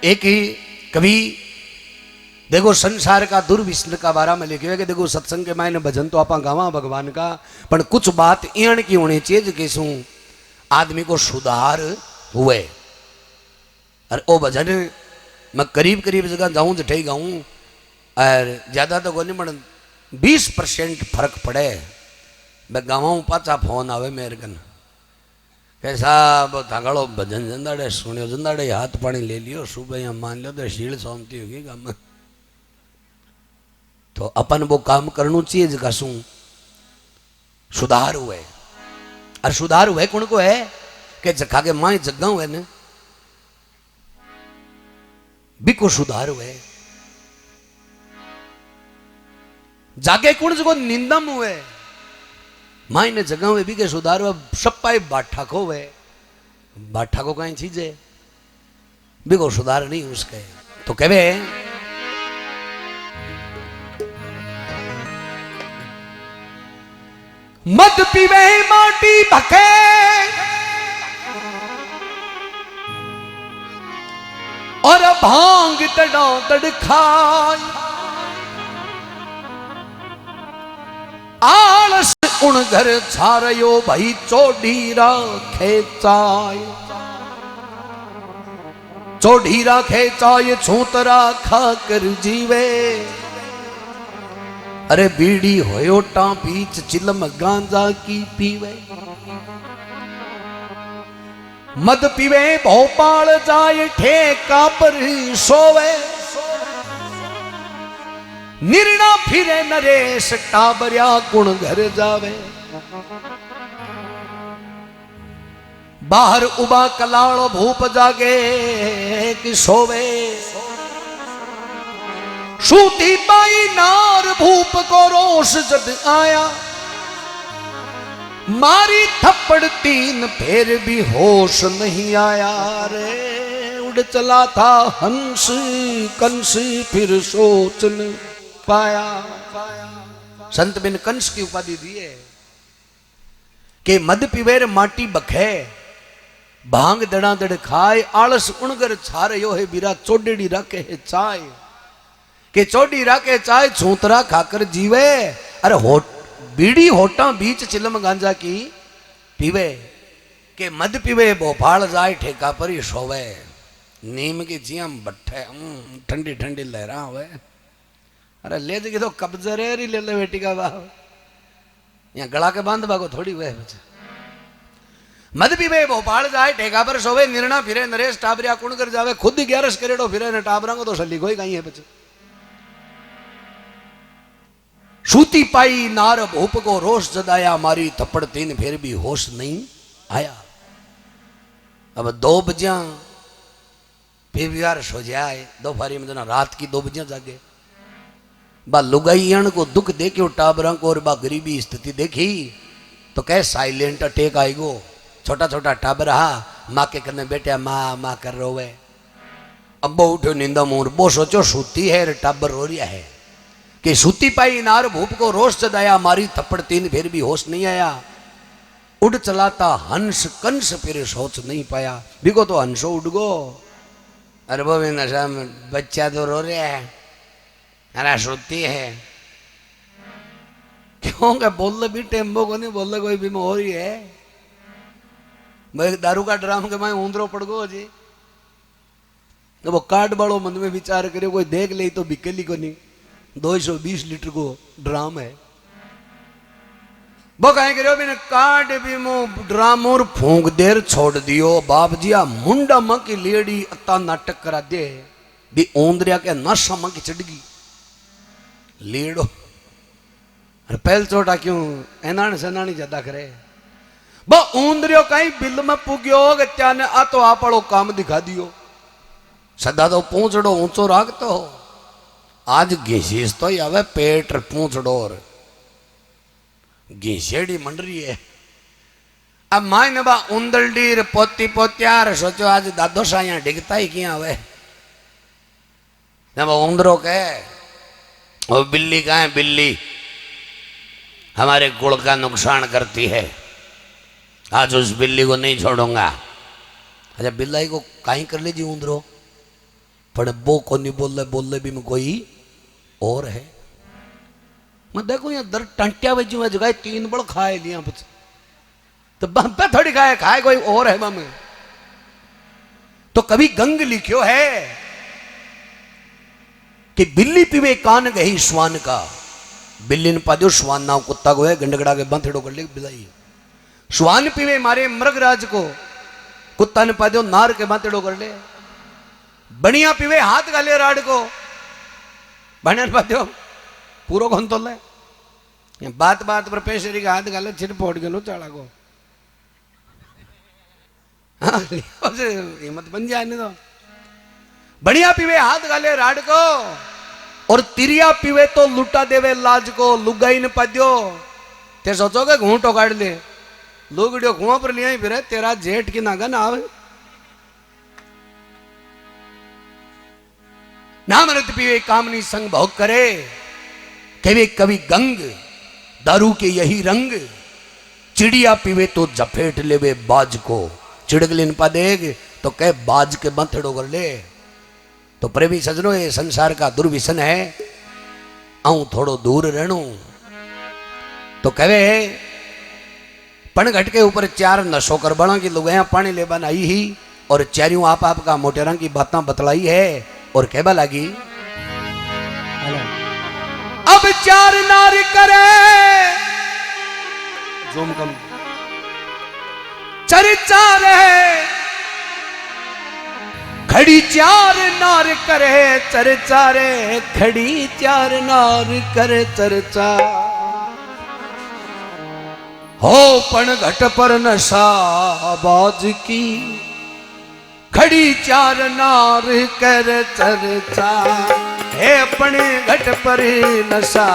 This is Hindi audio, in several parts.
एक ही कभी देखो संसार का दुर्विष्ण का बारा में लिखे कि देखो सत्संग के मायने भजन तो आप गावा भगवान का, पर कुछ बात इण की होनी चाहिए कि शू आदमी को सुधार हुए। और वो भजन मैं करीब करीब जगह जाऊं जठे गाऊं और ज्यादा तो कोई नहीं, पर 20% फर्क पड़े। मैं गावा पाचा फोन आवे मेरे कन कैसा थागड़ो भजन जंदाड़े सुनियो, जंदाड़े हाथ पानी ले लियो, सुबह यहाँ मान लो तो शील सोमती होगी काम। तो अपन वो काम करना चाहिए जगह शू सुधार हुए। और सुधार हुए कौन को है कि जखा के माए जगह हुए न बिको सुधार हुए। जागे कौन जगह निंदम हुए माई ने जगह हुए भी के सुधार हुआ। सप्पाई बाठा को हुए, बाठा को कहीं चीज है बिको सुधार नहीं उसके। तो कहे मद पीवे माटी भके और भांग तड़ा तड़ खाए, आलस उन घर छारयो भाई चौधीरा खेचाय, चौधीरा खेचाय छूतरा खाकर जीवे। अरे बीड़ी होयो टा बीच चिलम गांजा की पीवे, मद पीवे भोपाल जाए ठेका पर सोवे, निर्णा फिरे नरेश टाबरिया गुण घर जावे। बाहर उबा कलाड़ भूप जागे कि सोवे, सूती पाई नार भूप को रोष जद आया, मारी थप्पड़ 3 फिर भी होश नहीं आया। रे उड़ चला था हंस कंस फिर सोच न पाया। संत बिन कंस की उपाधि दी है कि मद पिवेर माटी बखे भांग दड़ा दड़ खाए, आलस उणगर छारयो है बीरा चोडेड़ी रखे है चाय, के चौडी राके चाय छूतरा खाकर जीवे। अरे बीड़ी होटा बीच चिलम गांजा की पीवे, के मद पीवे भोपाल जाए ठेका पर ही सोवे। नीम की जियम बट्ठे ठंडी ठंडी लहरा हुए। अरे ले जी तो कब्जे रे ले ले बेटी का बाप, यहाँ गला के बांध बागो थोड़ी हुए। मद पीवे भोपाल जाए ठेका पर सोवे, निर्णा फिरे नरेश टाबरिया कुण कर जावे। खुद ही 11 करेड़ो फिरे ने टाबरा को तो सली कोई कहीं है बच्चे। सूती पाई नार भूप को रोष जदाया, मारी थप्पड़ 3 फिर भी होश नहीं आया। अब 2 बजिया फिर सो जाए, दोपहरी में जना रात की 2 बजिया जागे। बा लुगाइयन को दुख देखो टाबरा को और बा गरीबी स्थिति देखी तो कह साइलेंट अटैक आएगो। छोटा छोटा टाबर हा माँ के कने बैठा माँ माँ कर रोवे। अब वो उठो निंदा मोर, वो सोचो सूती है टाबर रो रिया है कि सूती पाई नार भूप को रोष जदाया, मारी थप्पड़ 3 फिर भी होश नहीं आया। उड़ चलाता हंस कंस फिर सोच नहीं पाया। बिको तो हंसो उड़ गो। अरे वो नशा में बच्चा तो रो रहा है, अरे सूती है क्यों क्या बोल भी टेम्बो को नहीं बोल कोई भी हो रही है। मैं दारू का ड्राम के मैं ऊंदरो पड़ गो जी। तो वो कार्ड बाड़ो मन में विचार करे, कोई देख ले तो बिकेली को नहीं। 220 लीटर को ड्राम है, वो कहें करो बिना कार्ड भी मो ड्राम और फूंक देर छोड़ दियो। बाप जी आ मुंडा मां की लेडी अता नाटक करा दे दी ओंदरिया के नशा मां की चढ़गी लेडो। अरे पहल चोटा क्यों एनाण सेनाणी ज्यादा करे। वो ओंदरियो कहीं बिल में पुग्यो गत्या ने आ तो आपड़ो काम दिखा दियो। सदा तो पूंछड़ो ऊंचो राखतो हो, आज घिसीस तो आवे पेट पूंछड़ोर घिसेड़ी मंड रही है। अब माय ने बा उंदल डीर पोती पोत्यार सोचो आज दादो सा यहाँ डिगता ही क्या आवे। जब उंदरो के वो बिल्ली कहाँ है, बिल्ली हमारे गुड़ का नुकसान करती है, आज उस बिल्ली को नहीं छोड़ूंगा। अच्छा बिल्लाई को कहीं कर लीजिए उंदरो, पर वो को नहीं बोले भी में कोई और है। मैं देखो यहाँ दर टंटिया बजी में जगह 3 बड़ खाए लिया बच्चे तो बम्पे थोड़ी खाए कोई और है मामे। तो कभी गंग लिखियो है कि बिल्ली पीवे कान गही श्वान का, बिल्ली ने पादो श्वान नाव कुत्ता को है गंडगड़ा के बंथड़ो कर ले बिलाई। श्वान पीवे मारे मृगराज को, कुत्ता ने पादो नार के बंथड़ो कर ले। बनिया पीवे हाथ गाले राड को, बने पादो पूरो कौन तो ले। बात बात पर पेशरी का हाथ गाले छिट फोड़ गलो चाड़ा को। हाँ हिम्मत बन जाए नहीं तो। बढ़िया पीवे हाथ गाले राड को, और तिरिया पीवे तो लुटा देवे लाज को। लुगाई ने पद्यो ते सोचोगे घूंटो काट ले, लुगड़ियो कुआं पर लिया फिर तेरा जेठ की नागन आवे। नाम रत पीवे कामनी संग भोग करे, कभी कभी गंग दारू के यही रंग। चिड़िया पीवे तो जफेट लेवे बाज को, चिड़गलिन पा देग तो कह बाज के बंथड़ो कर ले। तो प्रेमी सजनो ये संसार का दुर्विसन है, आऊं थोड़ो दूर रहूं। तो कहे पण घट के ऊपर 4 नशो कर बड़ा की लुगाया पानी ले बन आई ही, और चारियों आप का मोटेरा की बातें बतलाई है। और कहबा लगी अब 4 नार करे जोम कम चर्चा रहे, खड़ी 4 नार करे चर्चा रे, खड़ी 4 नार करे चर्चा। हो पण घट पर नशा बाज की, खड़ी 4 नार कर चर्चा। हे पण घट पर नशा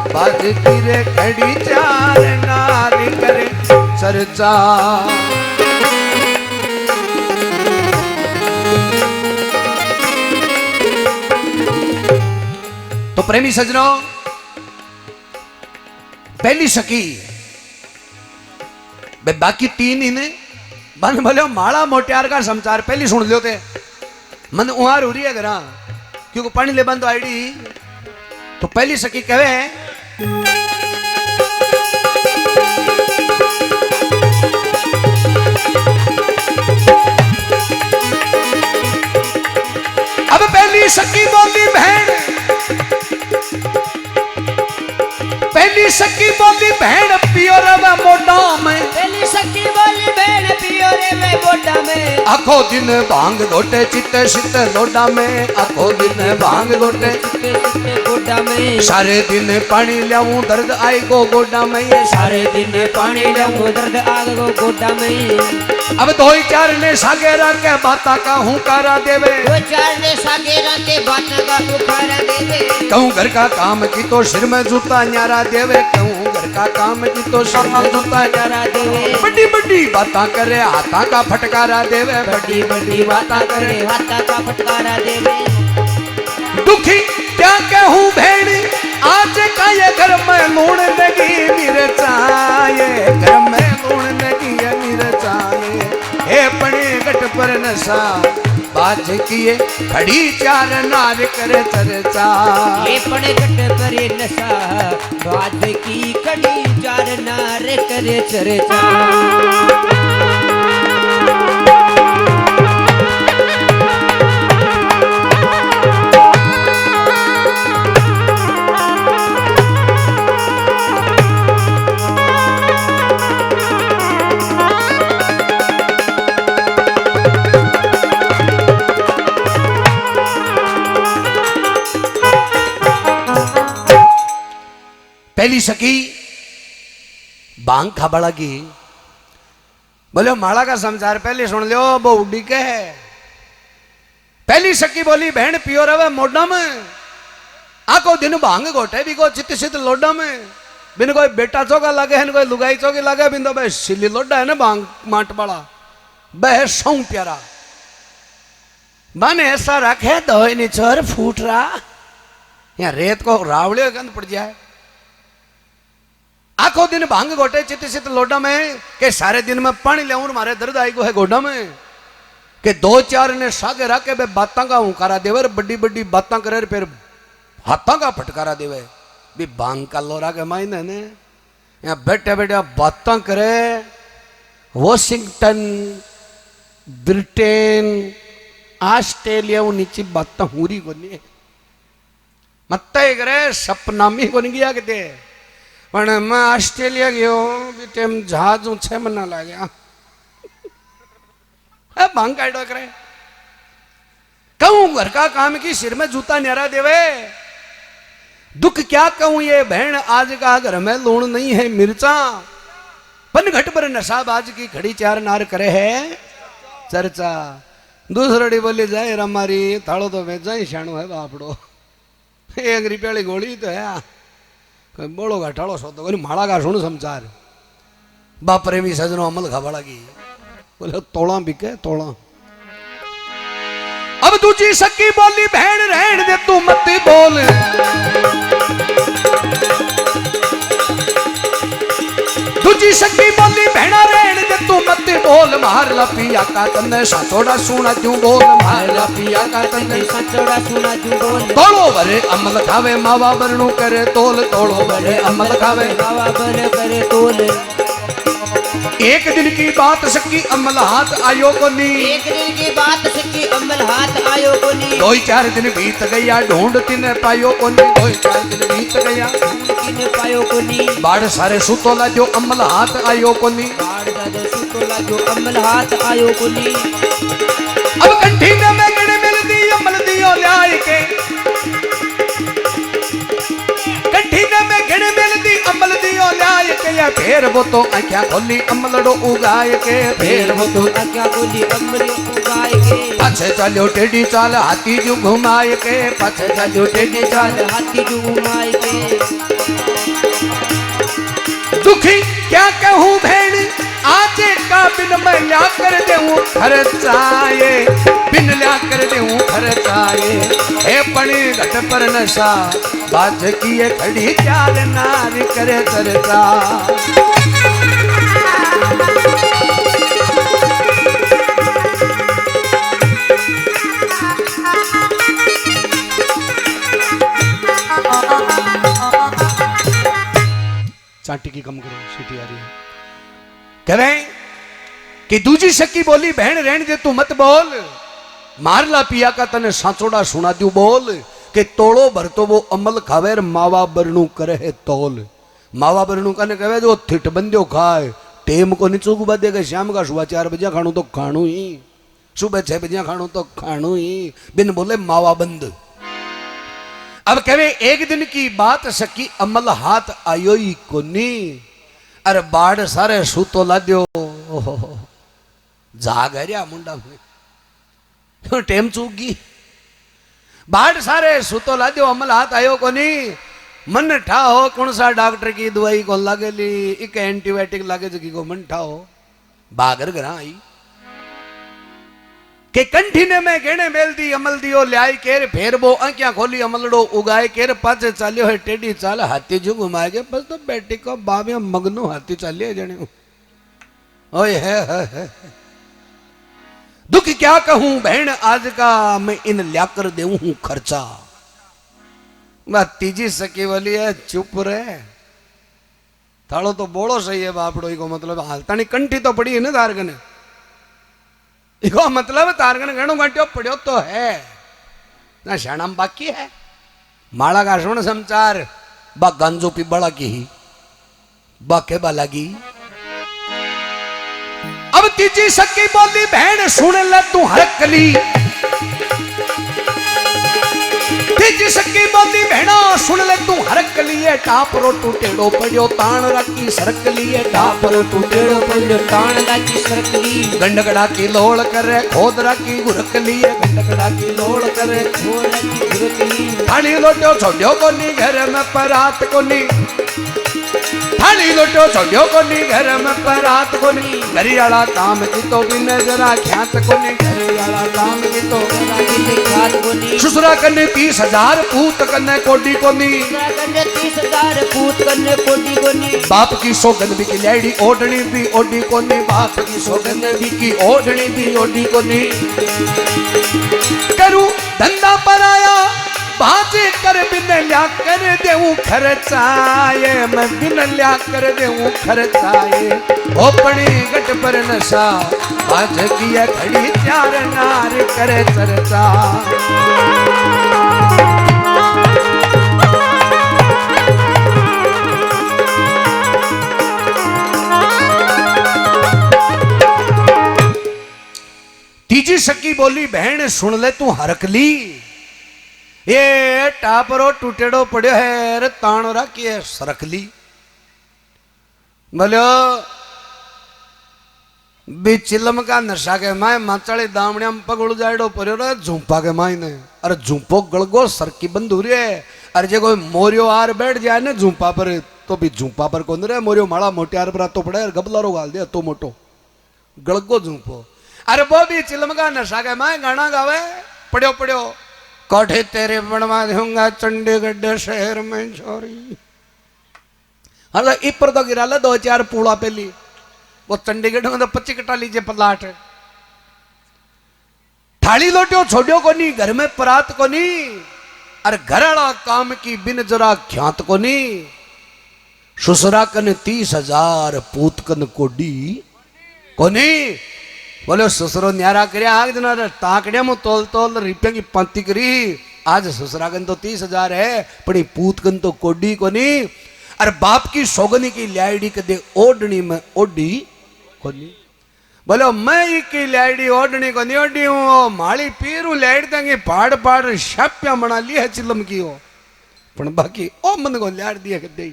बाज की रे, खड़ी 4 नार करे चर्चा। तो प्रेमी सजनों, पहली सखी बे बाकी 3 ही ने बन भले माड़ा मोटियार का समाचार पहली सुन लियो थे। मन उहार हो रही है घरा क्योंकि पानी ले बंद आईडी। तो पहली सखी कहे अब पहली सखी बोली बहन, पहली सखी बोली बहन पियो रे मोटा में। पहली सखी बोली बहन पियो रे मैं मोटा में। आखो दिन भांग घोटे चित्ते सित्ते लोडा में, आखो दिन भांग घोटे चित्ते चित्ते गोडा में। सारे दिन पानी लाऊं दर्द आई गो गोडा में, सारे दिन पानी लाऊं दर्द आ गो गोडा में। अब 2-4 ने सागेरा के बाता का हुकारा देवे, 2-4 ने सागेरा के बाता का हुकारा देवे। कहूँ घर का काम की तो सिर में जूता न्यारा देवे, कहूँ घर का काम की तो सिर में जूता न्यारा देवे। बड़ी बड़ी बाता करे हाथा का फटकारा देवे, बड़ी बड़ी बाता करे हाथा का फटकारा देवे। दुखी क्या कहूँ भेड़ी आज का ये घर में लूण लगी मिर्चाए, घर में लूण लगी है मिर्चाए। हे पणे घट पर नशा बाज किए, खड़ी 4 नार करे चर्चा। हे पणे घट पर नशा बाज की, खड़ी 4 नार करे चर्चा। पहली सखी बांग खाबड़ा की बोले माला का समाचार पहले सुन लियो वो उड़ी के है। पहली सखी बोली बहन पियो रवे मोडा में, आको दिन भांग घोटे भी को चित्त सित लोडा में। बिन कोई बेटा चौका लगे है कोई लुगाई चौकी लगे, बिन तो भाई सिली लोडा है ना भांग माट वाला बह सौ प्यारा। बन ऐसा रखे तो नहीं छोर फूट रहा, यहाँ रेत को रावड़े गंद पड़ जाए। आखो दिन भांग घोटे चित सित लोडा में, के सारे दिन में पानी ले मारे दर्द आई को है गोडा में। कि दो चार ने सागे रखे बे बातां का हुकारा देवे बड़ी बड़ी बातां करे फिर हाथां का फटकारा देवे भी भांग का लोरा के मायने ने यहाँ बैठे बैठे बातां करे वॉशिंगटन ब्रिटेन ऑस्ट्रेलिया नीचे बातां हुरी कोनी मत करे सपना में कोनी गया किते पण मैं ऑस्ट्रेलिया गयो भी टाइम जहाज 6 महीना लाग्या भांग काटो करे कहूं घर का काम की सिर में जूता न्यारा देवे दुख क्या कहूं ये बहन आज का घर में लूण नहीं है मिर्चा पन घट पर नशा बाज की खड़ी चार नार करे है चर्चा दूसरी बोली जाए रमारी थाड़ो तो वे जाए शाणो है बापड़ो 1 रुपया गोली तो है बोलो घटाड़ो सो तो माड़ा का सुन समाचार बाप प्रेमी सजनो अमल खबड़ा की बोले तोड़ा बिके तोड़ा अब दूजी सकी बोली बहन रहन दे तू मत बोल दूजी सकी बोली बहना रहन दे तू मत बोल मार ला पिया का तन्ने साचोड़ा सुना क्यों बोल मार ला पिया का तन्ने साचोड़ा सुना क्यों बोल तोड़ो भरे अमल खावे मावा बरनू करे तोल तोड़ो भरे अमल खावे मावा बर करे तोल एक दिन की बात सकी अमल हाथ आयो को नी एक दिन की बात सकी अमल हाथ आयो को नी 2-4 दिन बीत गया ढूंढ तिने पायो को नी 2-4 दिन बीत गया ढूंढ तिने पायो को नी बाढ़ सारे सुतोला जो अमल हाथ आयो को नी बाढ़ सारे सुतोला जो अमल हाथ आयो को नी अब कंठी ने मैं गण मिलदी अमल दियो ल्याय के कंठी ने मैं गण मिलदी अमल दियो ल्याय के या फेर वो तो आंखें खोली अमलड़ो उगाय के फेर वो तो आंखें खोली अमलड़ो उगाय के पाछे चलो टेढ़ी चाल हाथी जो घुमाए के पाछे चलो टेढ़ी चाल हाथी जो घुमाए के दुखी क्या कहूँ भेड़ आज का बिन मैं ल्या कर देऊं खर्चाए बिन ल्या कर देऊं खर्चाए हे पणी घट पर नशा बाज की ये खड़ी चार नार करे चर्चा चाटी की कम करो सीटी आ रही है कह रहे कि दूजी सकी बोली बहन रहने दे तू मत बोल मारला पिया का तने साचोड़ा सुना दू बोल कि तोड़ो भर तो वो अमल खावे मावा बरनू करे है तोल मावा बरनू कने कहे जो थिट बंदियो खाए टेम को नीचू को देगा शाम का सुबह 4 बजे खाणू तो खाणू ही सुबह 6 बजे खाणू तो खाणू ही बिन बोले मावा बंद अब कहे एक दिन की बात सकी अमल हाथ आयो ही कोनी अरे बाढ़ सारे सूतो ला दियो जाग रहा मुंडा में टेम चूकी बाढ़ सारे सूतो ला दियो अमल हाथ आयो कोनी मन ठाओ कौन सा डॉक्टर की दवाई को लागेली एक एंटीबायोटिक लागे जगी को मन ठाओ बागर घरा आई के कंठी ने मैं गेणे मेल दी अमल दियो ल्याई केर फेर वो आंखियां खोली अमलड़ो उगाए केर पाछे चालियो है टेढ़ी चाल हाथी जो घुमाए के बस तो बेटी को बाबिया मगनो हाथी चालिए जने ओए है दुख क्या कहूं बहन आज का मैं इन ल्या कर देऊं हूं खर्चा बात तीजी सकी वाली है चुप रहे थाड़ो तो बोलो सही है बापड़ो को मतलब हालतानी कंठी तो पड़ी है ना दारगने इको मतलब तारगन गणो घंटियो पड़ो तो है ना शाणाम बाकी है माला का सुन समाचार बा गंजो पिबड़ा की ही बाके बालागी अब तीजी सकी बोली बहन सुन ले तू हरकली तीजी सकी बोली बहना सुन ले तू हरकली है टाप रो टूटेड़ो पड़ियो ताण राखी सरकली है टाप रो टूटेड़ो पड़ियो ताण राखी सरकली गंडगड़ा की लोड़ करे खोद राखी गुरकली है गंडगड़ा की लोड़ करे खोद राखी गुरकली थाली लोटियो छोड़ियो कोनी घर में परात कोनी थाली लोटो छोड़ो कोनी घर में परात कोनी घरी वाला काम की तो भी नजरा ख्यात कोनी घरी वाला काम की तो ख्यात कोनी ससुरा कन्ने 30,000 पूत कन्ने कोडी कोनी 30,000 पूत कन्ने कोडी कोनी बाप की सौगंध भी की लैडी ओढ़नी भी ओढ़ी कोनी बाप की सौगंध भी की ओढ़नी भी ओढ़ी कोनी करूं धंधा पर आया बाजे कर बिन लिया कर देऊं खर्चाए मैं बिन लिया कर देऊं खर्चाए ओपनी गट पर नशा बाज किया खड़ी चार नार करे चर्चा तीजी सकी बोली बहन सुन ले तू हरकली ये टापरो टूटेड़ो पड़ो है रे तानो राखी सरकली बोलो बी चिलम का नशा के माए माचाड़ी दामड़िया में पगड़ जाएडो पड़ो रे झूंपा के माई ने अरे झूंपो गलगो सरकी बंद हो रही है अरे जे कोई मोरियो आर बैठ जाए ना झूंपा पर तो भी झूंपा पर कौन रे मोरियो माड़ा मोटे आर पर तो पड़े गबलारो गाल दिया तो मोटो गलगो झूंपो अरे वो भी चिलम का नशा के माए गाना गावे पड़ो पड़ो कोठे तेरे बनवा दूंगा चंडीगढ़ शहर में छोरी हाँ इपर तो गिरा ले 2-4 पूड़ा पेली वो चंडीगढ़ में तो 25 कटा लीजिए प्लाट थाली लोटियो छोड़ियो को नहीं घर में परात को नहीं अरे घर वाला काम की बिन जरा ख्यात को नहीं ससुरा कन 30,000 पूत कन कोडी को नहीं बोलो ससुरो न्यारा करया आग जना ताकड़िया में तोल तोल रुपया की पंक्ति करी आज ससुरागन तो 30,000 है पड़ी पूतगन तो कोडी को नहीं अरे बाप की सौगनी की लाइडी कदे ओढ़नी में ओढ़ी को नहीं बोलो मैं की लाइडी ओढ़नी को नहीं ओढ़ी हूँ माली पीरू लाइड देंगे पहाड़ पहाड़ शाप्या बना ली है चिलम की हो पर बाकी ओ मन को लाइड दिया कदे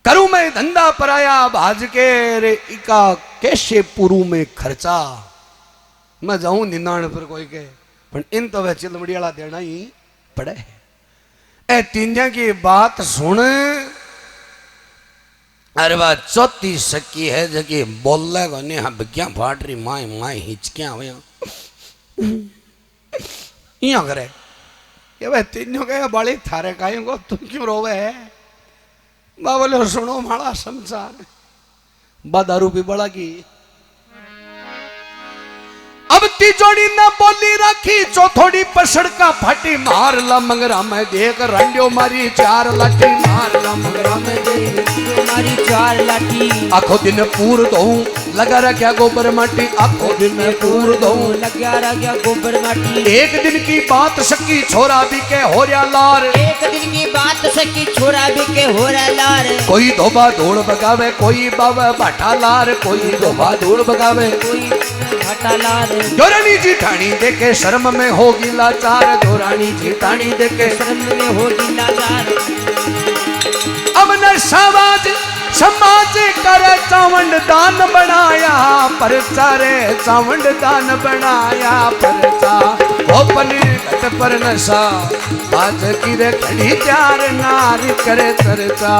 करूं मैं धंधा पराया बाज के रे इका कैसे पुरू में खर्चा मैं जाऊं निनाण पर कोई के पर इन तो वह चिलमड़ी वाला देना ही पड़े ए तीनजा की बात सुन अरे वाह चौथी सकी है जगह बोल को ने हाँ बिज्ञा फाट रही माए माए हिचकियां हुआ यहाँ करे ये वह तीनों के बाली थारे कायों को तुम क्यों रोवे है बाबलो सुनो माड़ा संसार दारू भी बड़ा की अब तिजोड़ी न बोली रखी चौथोड़ी पसड़ का फटी मार ला मंगरा में देख रंडियो मारी 4 लाठी मार ला मंगरा में देख मारी 4 लाठी आखो दिन पूर दो लगा रखा गोबर माटी आखो दिन पूर दो लगा रखा गोबर माटी एक दिन की बात सकी छोरा भी के हो रहा लार एक दिन की बात सकी छोरा भी के हो रहा लार कोई धोबा धूड़ बगावे कोई बाबा बाठा लार कोई धोबा धूड़ बगावे कोई घाटा लार दोरानी जीठानी देखे शर्म में होगी लाचार दोरानी जीठानी देखे शर्म में होगी लाचार अब न समाज करे चावंड दान बनाया परचा रे चावंड दान बनाया परचा ओपने घट पर नशा बाज की रे खड़ी 4 नार करे चर्चा